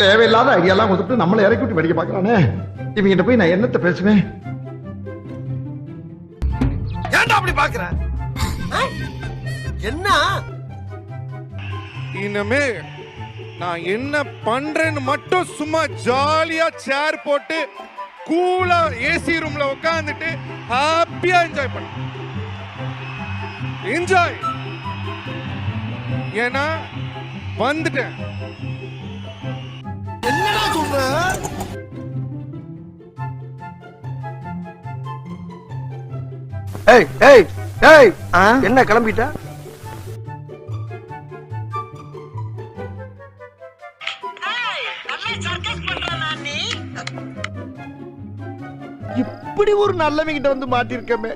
தேவையில்லாத ஐடியாலாம் கொடுத்துட்டு நம்மளை இறக்கி விட்டு படிக்க பாக்குறானே. இவங்கிட்ட போய் நான் என்னத்த பேசுவேன்? ஏன்டா அப்படி பாக்குற? என்ன இனிமே நான் என்ன பண்றேன்னு மட்டும் சும்மா ஜாலியா சேர் போட்டு கூலா ஏசி ரூம்ல உட்காந்துட்டு ஹாப்பியா என்ஜாய் பண்ண. என்ஜாய். ஏன்னா வந்துட்டேன். என்னடா சொல்ற? ஏய் ஏய் ஏய் என்ன கிளம்பிட்ட? இப்படி ஒரு நல்லவங்கிட்ட வந்து மாட்டிருக்கமே.